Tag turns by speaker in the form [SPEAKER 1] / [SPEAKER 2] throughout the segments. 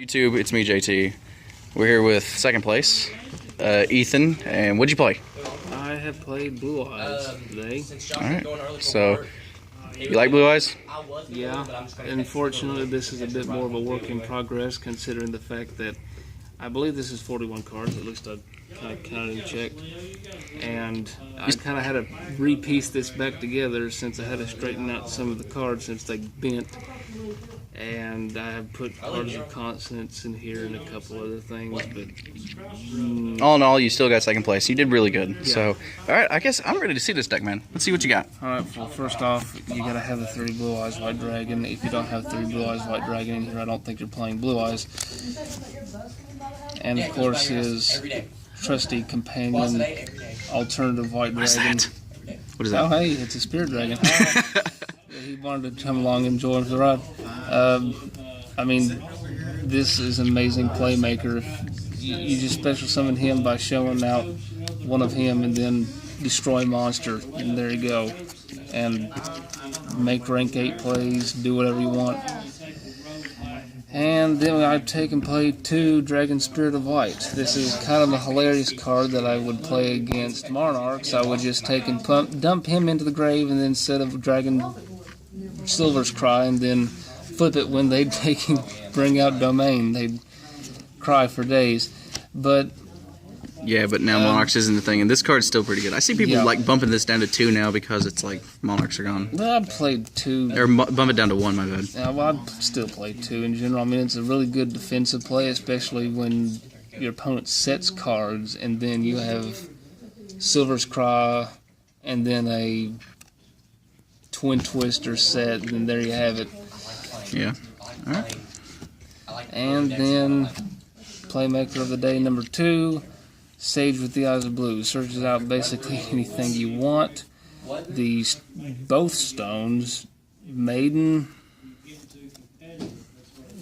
[SPEAKER 1] YouTube, it's me, JT. We're here with second place, Ethan. And what'd you play?
[SPEAKER 2] I have played Blue Eyes today.
[SPEAKER 1] Alright, so you like Blue Eyes?
[SPEAKER 2] Yeah, unfortunately this is a bit more of a work in progress considering the fact that I believe this is 41 cards, at least I kind of counted and checked. And I kind of had to re-piece this back together since I had to straighten out some of the cards since they bent. And I have put cards of consonants in here and a couple other things, but
[SPEAKER 1] all in all, you still got second place. You did really good.
[SPEAKER 2] Yeah.
[SPEAKER 1] So, alright, I guess I'm ready to see this deck, man. Let's see what you got.
[SPEAKER 2] Alright, well, first off, you gotta have the 3 Blue Eyes White Dragon. If you don't have 3 Blue Eyes White Dragon in here, I don't think you're playing Blue Eyes. And of course, his trusty companion, Alternative White Dragon.
[SPEAKER 1] What is that?
[SPEAKER 2] Oh, hey, it's a Spirit Dragon. He wanted to come along and join the ride. I mean, this is an amazing playmaker. You just special summon him by showing out one of him and then destroy monster, and there you go. And make rank 8 plays, do whatever you want. And then I've taken play 2 Dragon Spirit of White. This is kind of a hilarious card that I would play against Monarchs. I would just take and dump him into the grave, and then instead of Dragon Silver's Cry, and then flip it when they'd bring out Domain. They'd cry for days. But
[SPEAKER 1] yeah, but now Monarchs isn't the thing, and this card's still pretty good. I see people like bumping this down to 2 now because it's like Monarchs are gone.
[SPEAKER 2] Well, I played 2.
[SPEAKER 1] Or bump it down to 1, my bad.
[SPEAKER 2] Yeah, well, I'd still play 2 in general. I mean, it's a really good defensive play, especially when your opponent sets cards, and then you have Silver's Cry, and then a Twin Twister set, and there you have it.
[SPEAKER 1] Yeah. Alright.
[SPEAKER 2] And then Playmaker of the Day number 2, Sage with the Eyes of Blue. Searches out basically anything you want. Both stones, Maiden,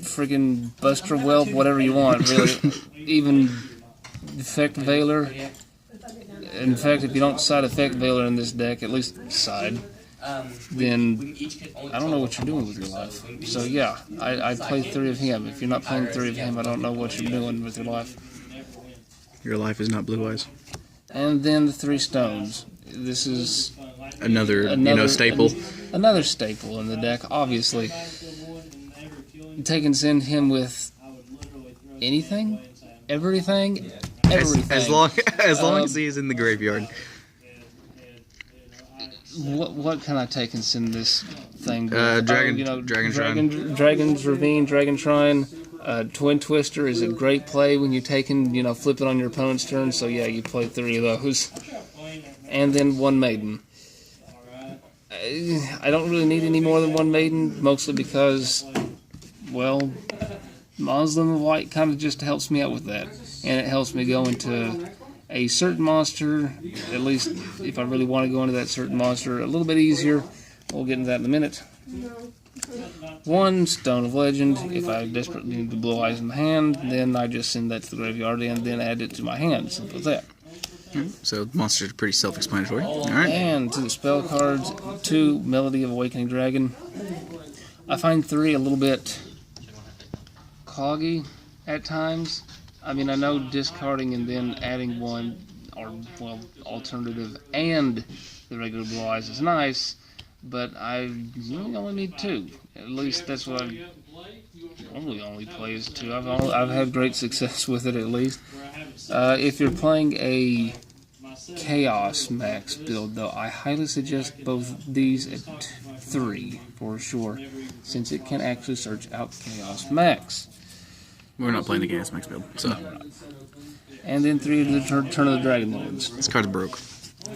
[SPEAKER 2] friggin' Buster Whelp, whatever you want, really. Even Effect Veiler. In fact, if you don't side Effect Veiler in this deck, at least side, then I don't know what you're doing with your life. So yeah, I play 3 of him. If you're not playing 3 of him, I don't know what you're doing with your life.
[SPEAKER 1] Your life is not Blue Eyes.
[SPEAKER 2] And then the 3 stones. This is
[SPEAKER 1] Another staple.
[SPEAKER 2] Another staple in the deck, obviously. Take and send him with anything, everything.
[SPEAKER 1] As long as he is in the graveyard.
[SPEAKER 2] What can I take and send this thing?
[SPEAKER 1] Dragon Shrine.
[SPEAKER 2] Dragon's Ravine, Dragon Shrine. Twin Twister is a great play when you take and flip it on your opponent's turn. So yeah, you play 3 of those, and then 1 Maiden. I don't really need any more than 1 Maiden, mostly because, well, Muslim of White kind of just helps me out with that, and it helps me go into a certain monster, at least if I really want to go into that certain monster, a little bit easier. We'll get into that in a minute. 1 Stone of Legend. If I desperately need the Blue Eyes in my hand, then I just send that to the graveyard and then add it to my hand. Simple as that.
[SPEAKER 1] So monsters are pretty self-explanatory. Alright.
[SPEAKER 2] And to the spell cards, 2 Melody of Awakening Dragon. I find 3 a little bit cloggy at times. I mean, I know discarding and then adding 1, or, well, alternative and the regular Blue Eyes is nice, but I really only need 2. At least that's what I only play is 2. I've had great success with it, at least. If you're playing a Chaos Max build, though, I highly suggest both these at 3, for sure, since it can actually search out Chaos Max.
[SPEAKER 1] We're not playing the Chaos Max build, so.
[SPEAKER 2] And then 3 to the Turn of the Dragon Lords.
[SPEAKER 1] This card's broke.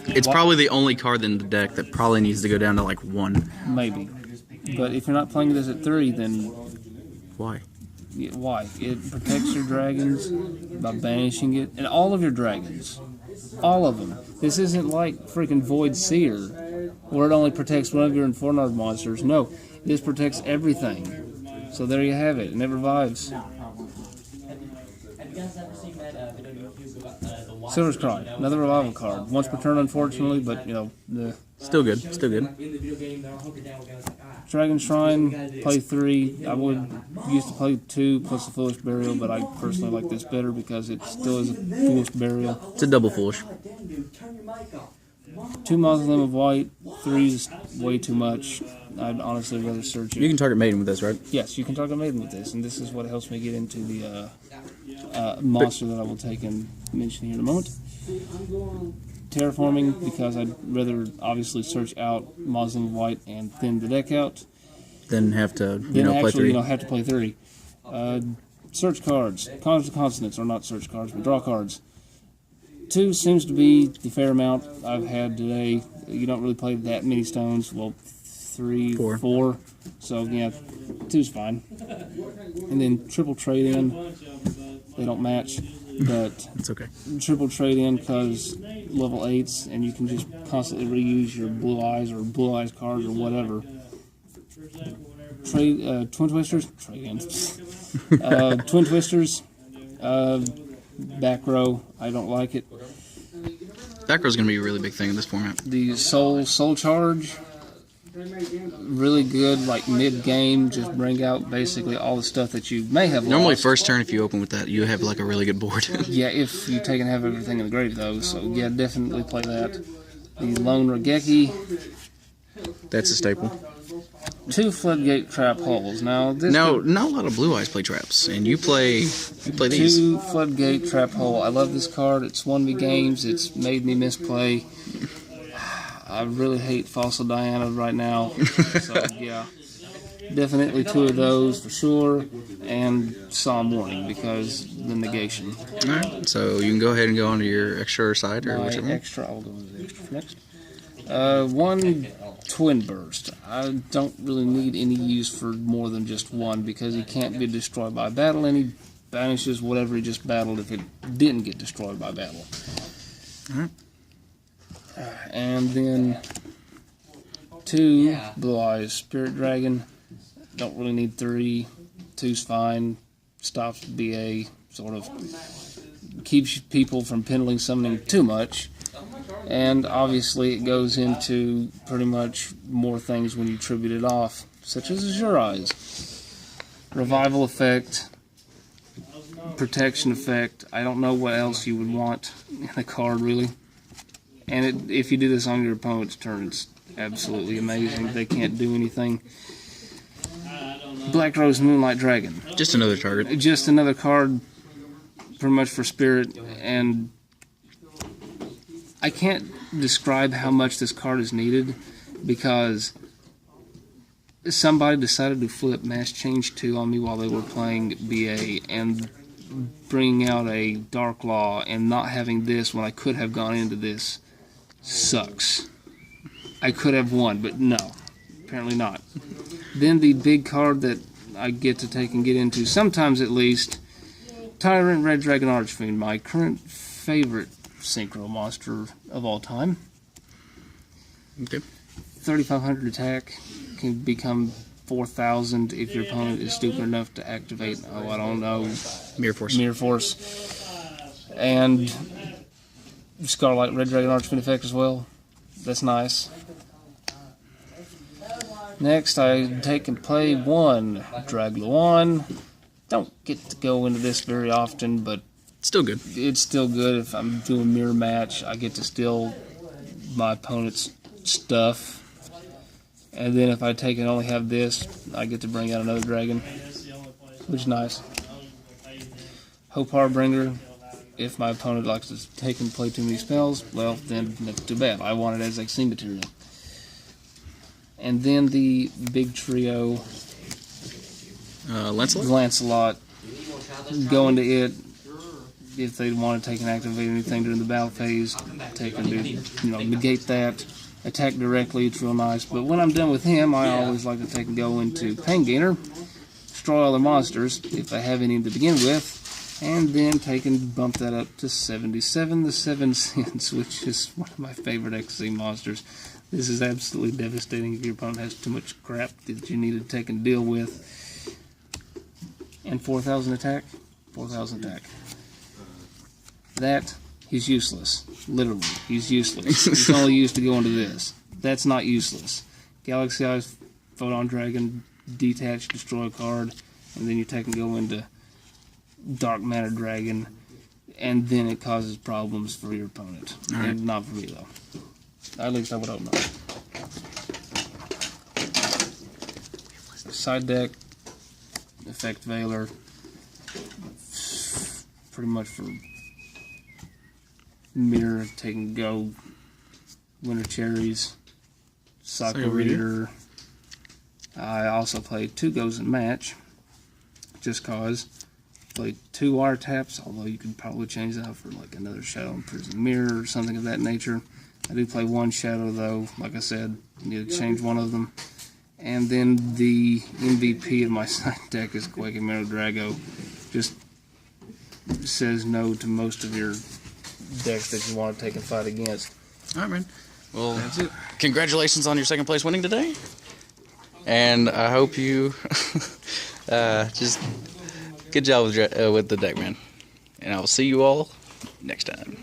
[SPEAKER 1] It's probably the only card in the deck that probably needs to go down to like 1.
[SPEAKER 2] Maybe. But if you're not playing this at 3, then
[SPEAKER 1] Why?
[SPEAKER 2] why? It protects your dragons by banishing it. And all of your dragons. All of them. This isn't like freaking Void Seer, where it only protects one of your Inferno monsters. No, this protects everything. So there you have it. And it revives. Silver's Cry, another revival card. Once per turn, unfortunately, but still
[SPEAKER 1] good. Still good.
[SPEAKER 2] Dragon Shrine, play 3. I would used to play 2 plus the Foolish Burial, but I personally like this better because it still is a Foolish Burial.
[SPEAKER 1] It's a double foolish.
[SPEAKER 2] 2 Mausoleum of White, 3 is way too much. I'd honestly rather search it.
[SPEAKER 1] You can target maiden with this, right?
[SPEAKER 2] Yes, you can target maiden with this, and this is what helps me get into the monster that I will take and mention here in a moment. Terraforming, because I'd rather obviously search out Mausoleum of White and thin the deck out.
[SPEAKER 1] Then have to,
[SPEAKER 2] Play
[SPEAKER 1] 3.
[SPEAKER 2] Have to play 3. Search cards. Consonants are not search cards, but draw cards. 2 seems to be the fair amount I've had today. You don't really play that many stones. Well, 3, 4. So, yeah, 2's fine. And then triple trade in. They don't match, but
[SPEAKER 1] It's okay.
[SPEAKER 2] triple trade in because level 8s, and you can just constantly reuse your blue eyes or blue eyes cards or whatever. Twin Twisters? Trade in. Twin Twisters. Back row. I don't like it.
[SPEAKER 1] Back row's going to be a really big thing in this format.
[SPEAKER 2] The Soul Charge. Really good, like mid-game, just bring out basically all the stuff that you may have
[SPEAKER 1] Normally,
[SPEAKER 2] lost.
[SPEAKER 1] first turn, if you open with that, you have like a really good board.
[SPEAKER 2] Yeah, if you take and have everything in the grave, though. So, yeah, definitely play that. The Lone Regeki.
[SPEAKER 1] That's a staple.
[SPEAKER 2] 2 Floodgate Trap Holes. Now, this
[SPEAKER 1] Not a lot of blue eyes play traps, and you play these.
[SPEAKER 2] 2 Floodgate Trap Hole. I love this card. It's won me games. It's made me misplay. I really hate Fossil Diana right now. So, yeah. Definitely 2 of those for sure. And Psalm Warning because the negation.
[SPEAKER 1] Alright, so you can go ahead and go onto your extra side or
[SPEAKER 2] My
[SPEAKER 1] whichever.
[SPEAKER 2] extra, I'll go with the extra for next. 1 Twin Burst. I don't really need any use for more than just 1 because he can't be destroyed by battle, and he banishes whatever he just battled if it didn't get destroyed by battle.
[SPEAKER 1] Alright.
[SPEAKER 2] And then 2 Blue Eyes Spirit Dragon. Don't really need 3. 2's fine. Stops BA. Sort of keeps people from pendling summoning too much. And obviously it goes into pretty much more things when you tribute it off, such as Azure Eyes. Revival effect. Protection effect. I don't know what else you would want in a card, really. And if you do this on your opponent's turn, it's absolutely amazing. They can't do anything. Black Rose Moonlight Dragon.
[SPEAKER 1] Just another target.
[SPEAKER 2] Just another card, pretty much for Spirit. And I can't describe how much this card is needed because somebody decided to flip Mass Change 2 on me while they were playing BA and bringing out a Dark Law and not having this when I could have gone into this sucks. I could have won, but no. Apparently not. Then the big card that I get to take and get into, sometimes at least, Tyrant Red Dragon Archfiend, my current favorite synchro monster of all time.
[SPEAKER 1] Okay.
[SPEAKER 2] 3,500 attack can become 4,000 if your opponent is stupid enough to activate, I don't know,
[SPEAKER 1] Mirror Force.
[SPEAKER 2] Mirror Force. And Scarlet Red Dragon Archfiend effect as well. That's nice. Next, I take and play 1 Dragluon. Don't get to go into this very often, but
[SPEAKER 1] Still good.
[SPEAKER 2] it's still good. If I'm doing mirror match, I get to steal my opponent's stuff. And then if I take and only have this, I get to bring out another dragon, which is nice. Hope Harbinger. If my opponent likes to take and play too many spells, well, then that's too bad. I want it as XC material. And then the big trio,
[SPEAKER 1] Lancelot?
[SPEAKER 2] Lancelot, go into it. If they want to take and activate anything during the battle phase, take and negate that. Attack directly, it's real nice. But when I'm done with him, I always like to take and go into Pain Gainer, destroy all the monsters, if I have any to begin with, and then take and bump that up to 77, the 7 cents, which is one of my favorite XC monsters. This is absolutely devastating if your opponent has too much crap that you need to take and deal with. And 4,000 attack? 4,000 attack. That, he's useless. Literally, he's useless. He's only used to go into this. That's not useless. Galaxy Eyes Photon Dragon, detach, destroy a card, and then you take and go into Dark Matter Dragon, and then it causes problems for your opponent.
[SPEAKER 1] Right.
[SPEAKER 2] And not for me, though. At least I would hope not. Side deck, Effect Veiler, pretty much for Mirror, Take and Go, Winter Cherries, Soccer Reader. I also played 2 Goes and Match, just cause. Played 2 Wire Taps, although you could probably change that for like another Shadow and Prison Mirror or something of that nature. I do play 1 Shadow though, like I said, need to change one of them. And then the MVP of my side deck is Quaking Marrow Drago. Just says no to most of your decks that you want to take and fight against.
[SPEAKER 1] Alright, man. Well,
[SPEAKER 2] That's it.
[SPEAKER 1] Congratulations on your 2nd place winning today. And I hope you just good job with the deck, man. And I will see you all next time.